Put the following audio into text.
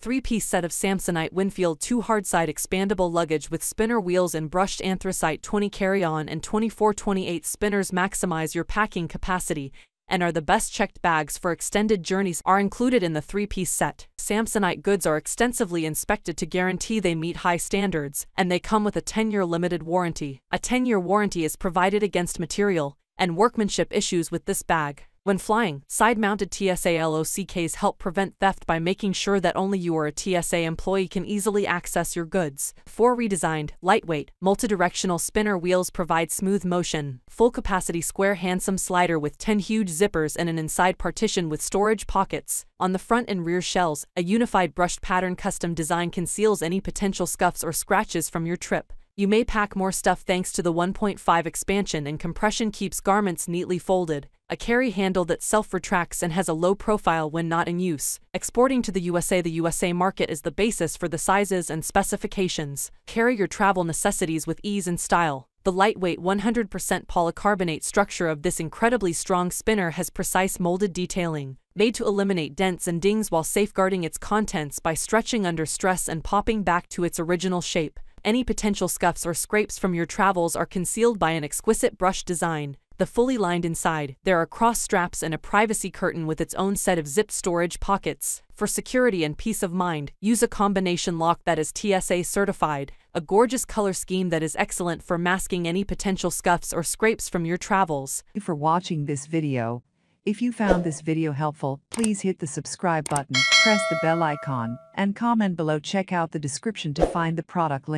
3-piece set of Samsonite Winfield 2 Hardside expandable luggage with spinner wheels and brushed anthracite 20 carry-on and 24/28 spinners maximize your packing capacity and are the best checked bags for extended journeys are included in the 3-piece set. Samsonite goods are extensively inspected to guarantee they meet high standards, and they come with a 10-year limited warranty. A 10-year warranty is provided against material and workmanship issues with this bag. When flying, side-mounted TSA LOCKs help prevent theft by making sure that only you or a TSA employee can easily access your goods. 4 redesigned, lightweight, multidirectional spinner wheels provide smooth motion. Full-capacity square handsome slider with 10 huge zippers and an inside partition with storage pockets. On the front and rear shells, a unified brushed pattern custom design conceals any potential scuffs or scratches from your trip. You may pack more stuff thanks to the 1.5 expansion and compression keeps garments neatly folded. A carry handle that self-retracts and has a low profile when not in use. Exporting to the USA market is the basis for the sizes and specifications. Carry your travel necessities with ease and style. The lightweight 100% polycarbonate structure of this incredibly strong spinner has precise molded detailing, made to eliminate dents and dings while safeguarding its contents by stretching under stress and popping back to its original shape. Any potential scuffs or scrapes from your travels are concealed by an exquisite brush design. The fully lined inside, there are cross straps and a privacy curtain with its own set of zip storage pockets. For security and peace of mind, use a combination lock that is TSA certified, a gorgeous color scheme that is excellent for masking any potential scuffs or scrapes from your travels. Thank you for watching this video. If you found this video helpful, please hit the subscribe button, press the bell icon, and comment below. Check out the description to find the product link.